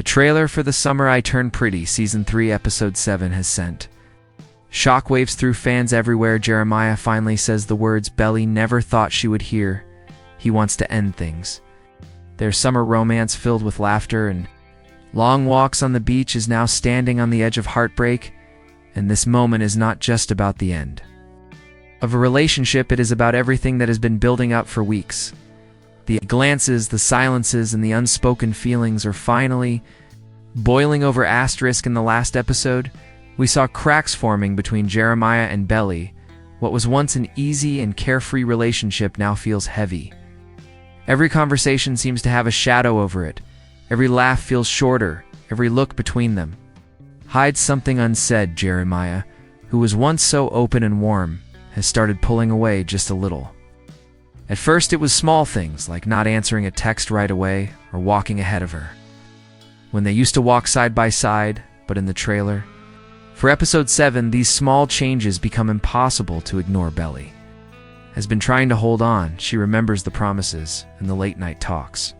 The trailer for The Summer I Turned Pretty Season 3 Episode 7 has sent shockwaves through fans everywhere. Jeremiah finally says the words Belly never thought she would hear. He wants to end things. Their summer romance, filled with laughter and long walks on the beach, is now standing on the edge of heartbreak, and this moment is not just about the end of a relationship. It is about everything that has been building up for weeks. The glances, the silences, and the unspoken feelings are finally boiling over. In the last episode, we saw cracks forming between Jeremiah and Belly. What was once an easy and carefree relationship now feels heavy. Every conversation seems to have a shadow over it. Every laugh feels shorter. Every look between them hides something unsaid. Jeremiah, who was once so open and warm, has started pulling away just a little. At first, it was small things like not answering a text right away or walking ahead of her when they used to walk side by side. But in the trailer for Episode 7, these small changes become impossible to ignore. Belly has been trying to hold on. She remembers the promises and the late-night talks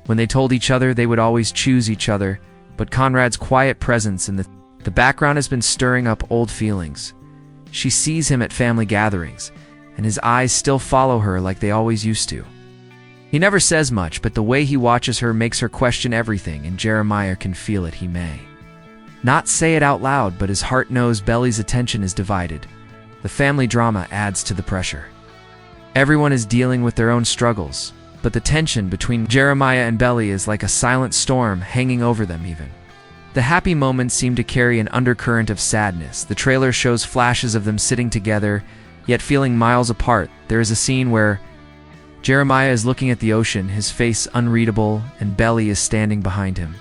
when they told each other they would always choose each other. But Conrad's quiet presence in the background has been stirring up old feelings. She sees him at family gatherings, and his eyes still follow her like they always used to. He never says much, but the way he watches her makes her question everything, and Jeremiah can feel it. He may not say it out loud, but his heart knows Belly's attention is divided. The family drama adds to the pressure. Everyone is dealing with their own struggles, but the tension between Jeremiah and Belly is like a silent storm hanging over them. Even the happy moments seem to carry an undercurrent of sadness. The trailer shows flashes of them sitting together, yet feeling miles apart. There is a scene where Jeremiah is looking at the ocean, his face unreadable, and Belly is standing behind him,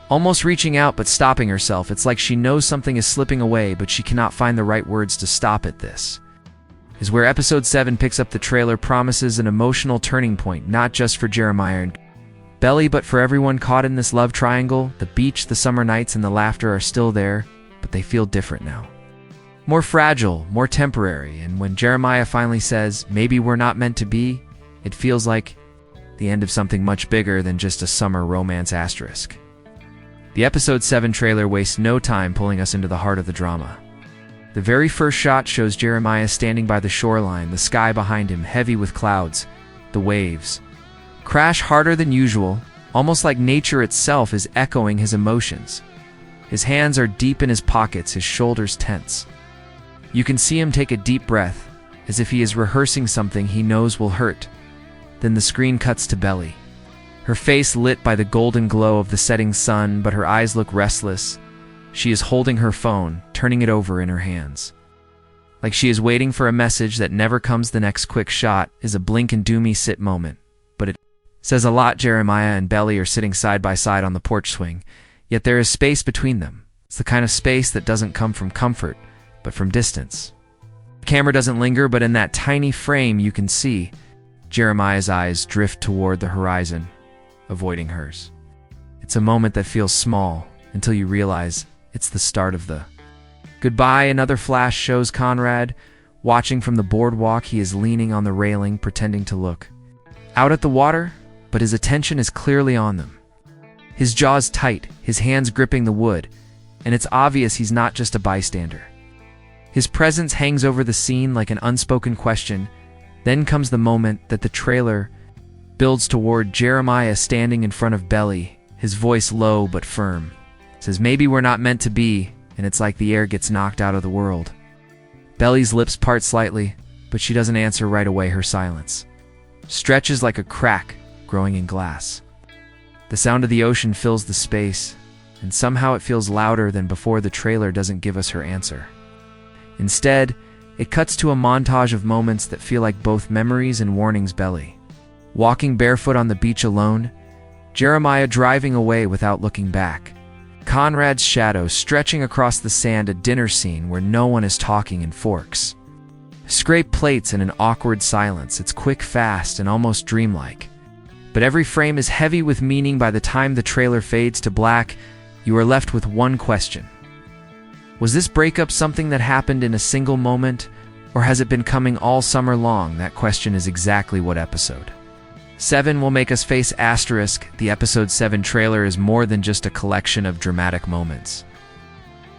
almost reaching out but stopping herself. It's like she knows something is slipping away, but she cannot find the right words to stop it. This is where Episode 7 picks up. The trailer promises an emotional turning point, not just for Jeremiah and Belly, but for everyone caught in this love triangle. The beach, the summer nights, and the laughter are still there, but they feel different now. More fragile, more temporary, and when Jeremiah finally says, "Maybe we're not meant to be," it feels like the end of something much bigger than just a summer romance. The Episode 7 trailer wastes no time pulling us into the heart of the drama. The very first shot shows Jeremiah standing by the shoreline, the sky behind him heavy with clouds. The waves crash harder than usual, almost like nature itself is echoing his emotions. His hands are deep in his pockets, his shoulders tense. You can see him take a deep breath, as if he is rehearsing something he knows will hurt. Then the screen cuts to Belly, her face lit by the golden glow of the setting sun, but her eyes look restless. She is holding her phone, turning it over in her hands, like she is waiting for a message that never comes. The next quick shot is a blink and do me sit moment, but it says a lot. Jeremiah and Belly are sitting side by side on the porch swing, yet there is space between them. It's the kind of space that doesn't come from comfort, but from distance. The camera doesn't linger, but in that tiny frame you can see Jeremiah's eyes drift toward the horizon, avoiding hers. It's a moment that feels small until you realize it's the start of the goodbye. Another flash shows Conrad watching from the boardwalk. He is leaning on the railing, pretending to look out at the water, but his attention is clearly on them. His jaws tight, his hands gripping the wood, and it's obvious he's not just a bystander. His presence hangs over the scene like an unspoken question. Then comes the moment that the trailer builds toward. Jeremiah standing in front of Belly, his voice low but firm, says, "Maybe we're not meant to be," and it's like the air gets knocked out of the world. Belly's lips part slightly, but she doesn't answer right away. Her silence stretches like a crack growing in glass. The sound of the ocean fills the space, and somehow it feels louder than before. The trailer doesn't give us her answer. Instead, it cuts to a montage of moments that feel like both memories and warnings. Belly walking barefoot on the beach alone, Jeremiah driving away without looking back, Conrad's shadow stretching across the sand. A dinner scene where no one is talking, and forks scrape plates in an awkward silence. It's quick, fast, and almost dreamlike, but every frame is heavy with meaning. By the time the trailer fades to black, you are left with one question: was this breakup something that happened in a single moment, or has it been coming all summer long? That question is exactly what Episode 7 will make us face asterisk. The episode 7 trailer is more than just a collection of dramatic moments.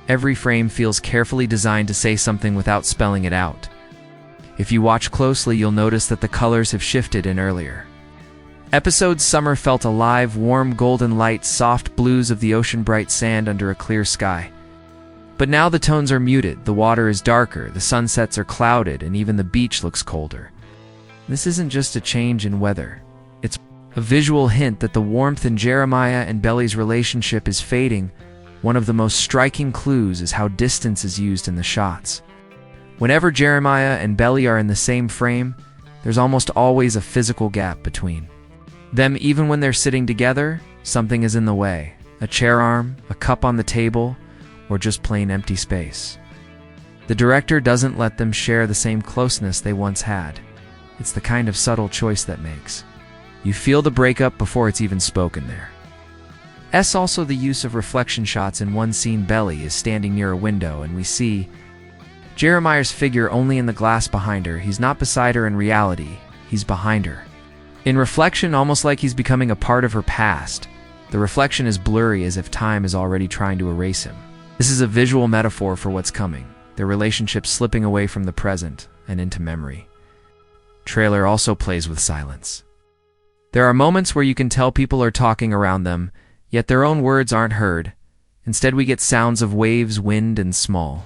Every frame feels carefully designed to say something without spelling it out. If you watch closely, you'll notice that the colors have shifted in earlier. Episode Summer felt alive, warm golden light, soft blues of the ocean, bright sand under a clear sky. But now the tones are muted, the water is darker, the sunsets are clouded, and even the beach looks colder. This isn't just a change in weather. It's a visual hint that the warmth in Jeremiah and Belly's relationship is fading. One of the most striking clues is how distance is used in the shots. Whenever Jeremiah and Belly are in the same frame, there's almost always a physical gap between them. Even when they're sitting together, something is in the way. A chair arm, a cup on the table, or just plain empty space. The director doesn't let them share the same closeness they once had. It's the kind of subtle choice that makes you feel the breakup before it's even spoken there. Also the use of reflection shots. In one scene, Belly is standing near a window and we see Jeremiah's figure only in the glass behind her. He's not beside her in reality, he's behind her. In reflection, almost like he's becoming a part of her past. The reflection is blurry, as if time is already trying to erase him. This is a visual metaphor for what's coming, their relationship slipping away from the present and into memory. Trailer also plays with silence. There are moments where you can tell people are talking around them, yet their own words aren't heard. Instead, we get sounds of waves, wind, and small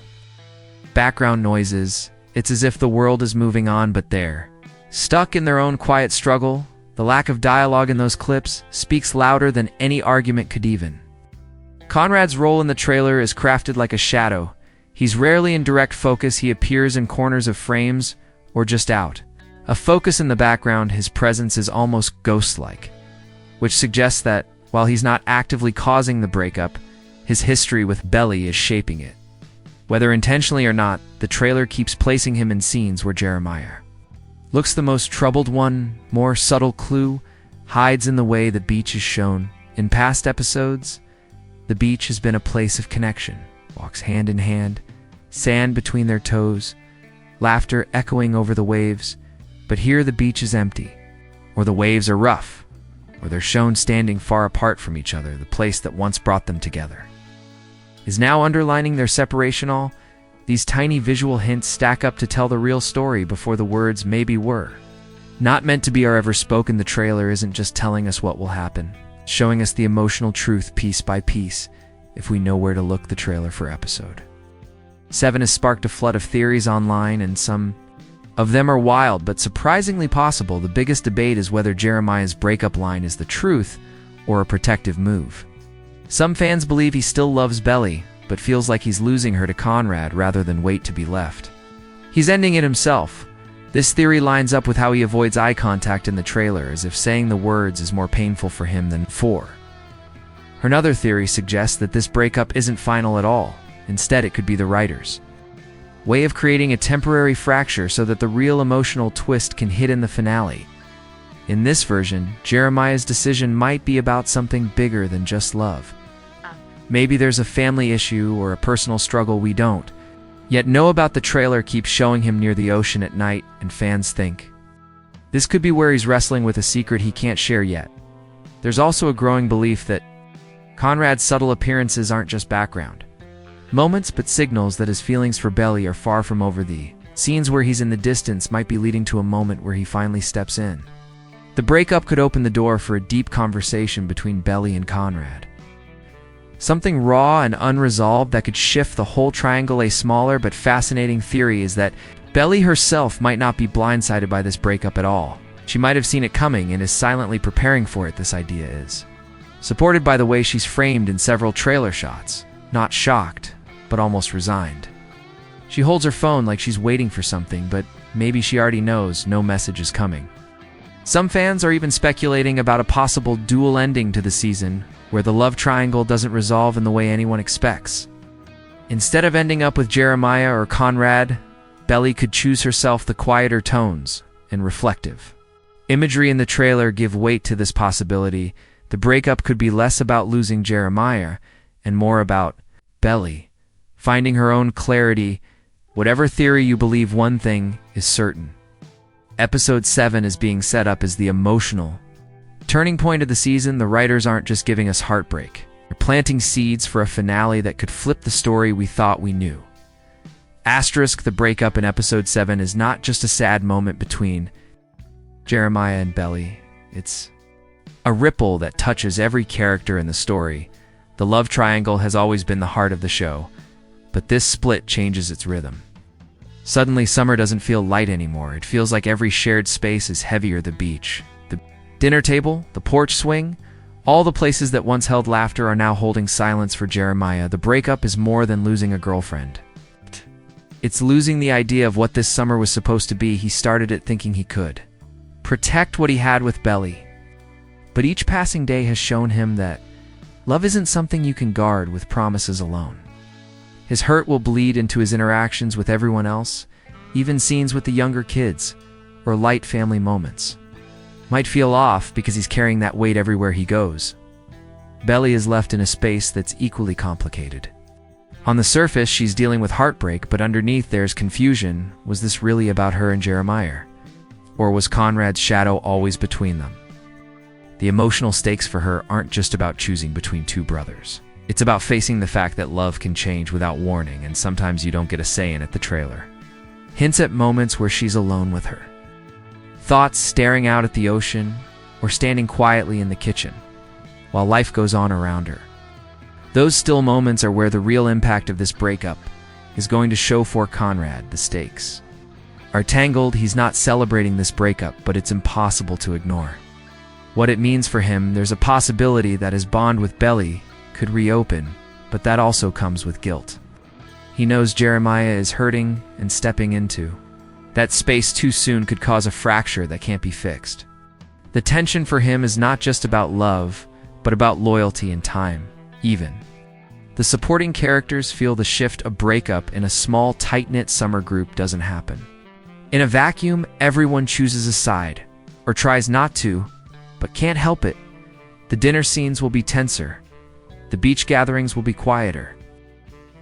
background noises. It's as if the world is moving on, but they're stuck in their own quiet struggle. The lack of dialogue in those clips speaks louder than any argument could even. Conrad's role in the trailer is crafted like a shadow. He's rarely in direct focus. He appears in corners of frames or just out of focus in the background. His presence is almost ghost-like, which suggests that while he's not actively causing the breakup, his history with Belly is shaping it. Whether intentionally or not, the trailer keeps placing him in scenes where Jeremiah looks the most troubled. One more subtle clue hides in the way the beach is shown. In past episodes, the beach has been a place of connection, walks hand in hand, sand between their toes, laughter echoing over the waves. But here the beach is empty, or the waves are rough, or they're shown standing far apart from each other. The place that once brought them together is now underlining their separation. All these tiny visual hints stack up to tell the real story before the words maybe were not meant to be are ever spoken. The trailer isn't just telling us what will happen, it's showing us the emotional truth piece by piece if we know where to look. The trailer for episode 7 has sparked a flood of theories online, and some of them are wild but surprisingly possible. The biggest debate is whether Jeremiah's breakup line is the truth or a protective move. Some fans believe he still loves Belly, but feels like he's losing her to Conrad rather than wait to be left. He's ending it himself. This theory lines up with how he avoids eye contact in the trailer, as if saying the words is more painful for him than for her. Another theory suggests that this breakup isn't final at all. Instead, it could be the writer's way of creating a temporary fracture so that the real emotional twist can hit in the finale. In this version, Jeremiah's decision might be about something bigger than just love. Maybe there's a family issue or a personal struggle we don't yet know about. The trailer keeps showing him near the ocean at night, and fans think this could be where he's wrestling with a secret he can't share yet. There's also a growing belief that Conrad's subtle appearances aren't just background moments, but signals that his feelings for Belly are far from over. The scenes where he's in the distance might be leading to a moment where he finally steps in. The breakup could open the door for a deep conversation between Belly and Conrad. Something raw and unresolved that could shift the whole triangle. A smaller but fascinating theory is that Belly herself might not be blindsided by this breakup at all. She might have seen it coming and is silently preparing for it. This idea is supported by the way she's framed in several trailer shots. Not shocked, but almost resigned. She holds her phone like she's waiting for something, but maybe she already knows no message is coming. Some fans are even speculating about a possible dual ending to the season, where the love triangle doesn't resolve in the way anyone expects. Instead of ending up with Jeremiah or Conrad, Belly could choose herself the quieter tones and reflective imagery in the trailer give weight to this possibility. The breakup could be less about losing Jeremiah and more about Belly finding her own clarity. Whatever theory you believe, one thing is certain. Episode 7 is being set up as the emotional Turning point of the season, the writers aren't just giving us heartbreak. They're planting seeds for a finale that could flip the story we thought we knew. Asterisk, the breakup in episode 7 is not just a sad moment between Jeremiah and Belly. It's a ripple that touches every character in the story. The love triangle has always been the heart of the show, but this split changes its rhythm. Suddenly, summer doesn't feel light anymore. It feels like every shared space is heavier. The beach, the dinner table, the porch swing, all the places that once held laughter are now holding silence for Jeremiah. The breakup is more than losing a girlfriend. It's losing the idea of what this summer was supposed to be. He started it thinking he could protect what he had with Belly. But each passing day has shown him that love isn't something you can guard with promises alone. His hurt will bleed into his interactions with everyone else, even scenes with the younger kids, or light family moments. Might feel off because he's carrying that weight everywhere he goes. Belly is left in a space that's equally complicated. On the surface, she's dealing with heartbreak, but underneath there's confusion. Was this really about her and Jeremiah? Or was Conrad's shadow always between them? The emotional stakes for her aren't just about choosing between two brothers. It's about facing the fact that love can change without warning, and sometimes you don't get a say in it. The trailer hints at moments where she's alone with her thoughts, staring out at the ocean, or standing quietly in the kitchen while life goes on around her. Those still moments are where the real impact of this breakup is going to show for Conrad. The stakes are tangled. He's not celebrating this breakup, but it's impossible to ignore what it means for him. There's a possibility that his bond with Belly could reopen, but that also comes with guilt. He knows Jeremiah is hurting, and stepping into that space too soon could cause a fracture that can't be fixed. The tension for him is not just about love, but about loyalty and time. Even the supporting characters feel the shift. A breakup in a small, tight-knit summer group doesn't happen in a vacuum. Everyone chooses a side, or tries not to, but can't help it. The dinner scenes will be tenser. The beach gatherings will be quieter.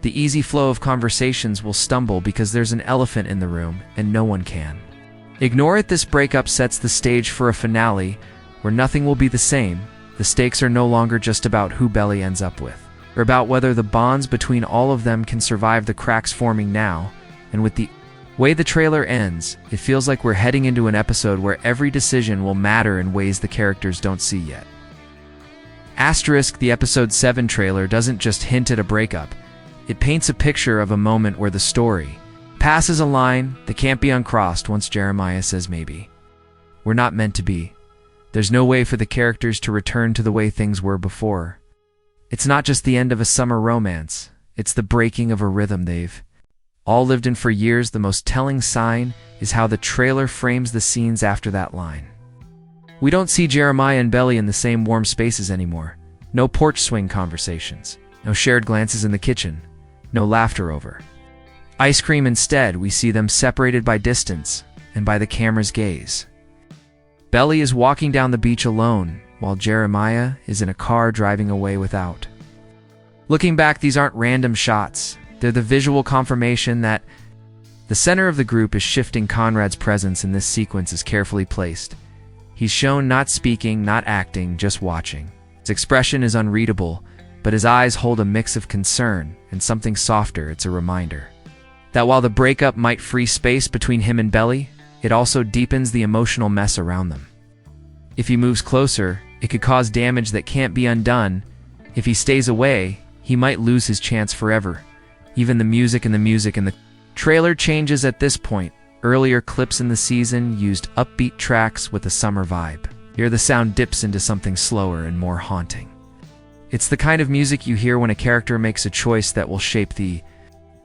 The easy flow of conversations will stumble because there's an elephant in the room and no one can ignore it. This breakup sets the stage for a finale where nothing will be the same. The stakes are no longer just about who Belly ends up with, or about whether the bonds between all of them can survive the cracks forming now. And with the way the trailer ends, it feels like we're heading into an episode where every decision will matter in ways the characters don't see yet. Asterisk, the episode 7 trailer doesn't just hint at a breakup. It paints a picture of a moment where the story passes a line that can't be uncrossed once Jeremiah says maybe we're not meant to be. There's no way for the characters to return to the way things were before. It's not just the end of a summer romance. It's the breaking of a rhythm they've all lived in for years. The most telling sign is how the trailer frames the scenes after that line. We don't see Jeremiah and Belly in the same warm spaces anymore. No porch swing conversations. No shared glances in the kitchen. No laughter over ice cream. Instead, we see them separated by distance and by the camera's gaze. Belly is walking down the beach alone, while Jeremiah is in a car driving away without. Looking back, these aren't random shots. They're the visual confirmation that the center of the group is shifting. Conrad's presence in this sequence is carefully placed. He's shown not speaking, not acting, just watching. His expression is unreadable, but his eyes hold a mix of concern and something softer. It's a reminder that while the breakup might free space between him and Belly, it also deepens the emotional mess around them. If he moves closer, it could cause damage that can't be undone. If he stays away, he might lose his chance forever. Even the music in the trailer changes at this point. Earlier clips in the season used upbeat tracks with a summer vibe. Here the sound dips into something slower and more haunting. It's the kind of music you hear when a character makes a choice that will shape the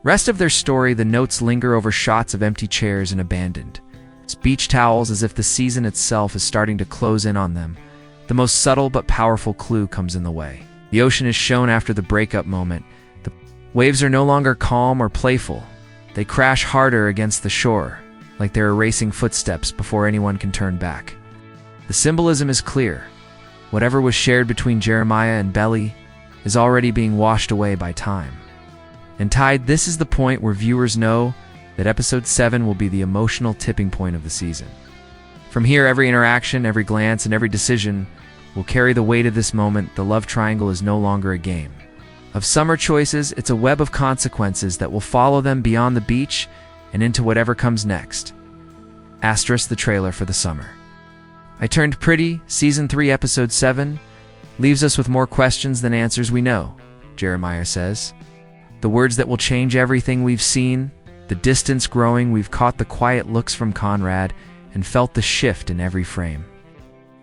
rest of their story. The notes linger over shots of empty chairs and abandoned beach towels, as if the season itself is starting to close in on them. The most subtle but powerful clue comes in the way. The ocean is shown after the breakup moment. The waves are no longer calm or playful. They crash harder against the shore, like they're erasing footsteps before anyone can turn back. The symbolism is clear. Whatever was shared between Jeremiah and Belly is already being washed away by time. And Tide, this is the point where viewers know that episode 7 will be the emotional tipping point of the season. From here, every interaction, every glance, and every decision will carry the weight of this moment. The love triangle is no longer a game of summer choices, it's a web of consequences that will follow them beyond the beach and into whatever comes next. Asterisk the trailer for the summer. I Turned Pretty, Season 3, Episode 7, leaves us with more questions than answers we know, Jeremiah says. The words that will change everything we've seen, the distance growing, we've caught the quiet looks from Conrad and felt the shift in every frame.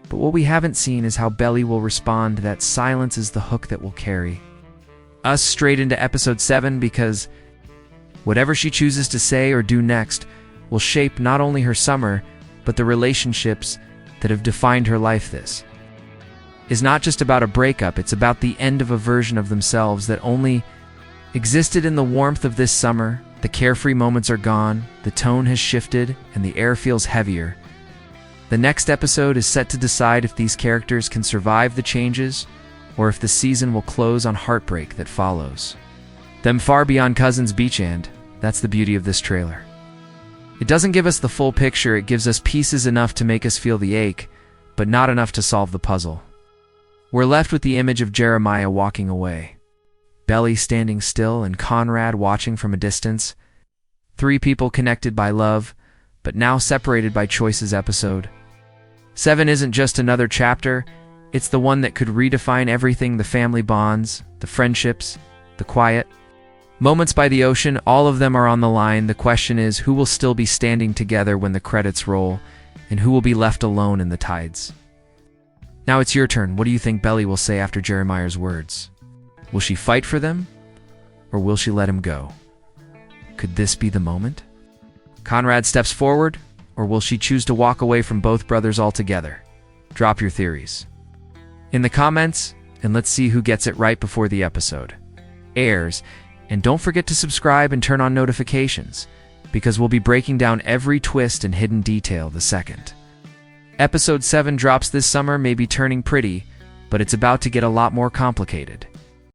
But what we haven't seen is how Belly will respond. That silence is the hook that will carry us straight into Episode 7, because whatever she chooses to say or do next will shape not only her summer, but the relationships that have defined her life. This is not just about a breakup, it's about the end of a version of themselves that only existed in the warmth of this summer. The carefree moments are gone, the tone has shifted, and the air feels heavier. The next episode is set to decide if these characters can survive the changes, or if the season will close on heartbreak that follows them far beyond Cousins Beach. And that's the beauty of this trailer. It doesn't give us the full picture, it gives us pieces enough to make us feel the ache, but not enough to solve the puzzle. We're left with the image of Jeremiah walking away, Belly standing still, and Conrad watching from a distance. Three people connected by love, but now separated by choices. Episode 7 isn't just another chapter, it's the one that could redefine everything: the family bonds, the friendships, the quiet moments by the ocean. All of them are on the line. The question is, who will still be standing together when the credits roll, and who will be left alone in the tides? Now it's your turn. What do you think Belly will say after Jeremiah's words? Will she fight for them, or will she let him go? Could this be the moment? Conrad steps forward, or will she choose to walk away from both brothers altogether? Drop your theories in the comments, and let's see who gets it right before the episode airs. And don't forget to subscribe and turn on notifications, because we'll be breaking down every twist and hidden detail the second Episode 7 drops this summer. May be turning pretty, but it's about to get a lot more complicated.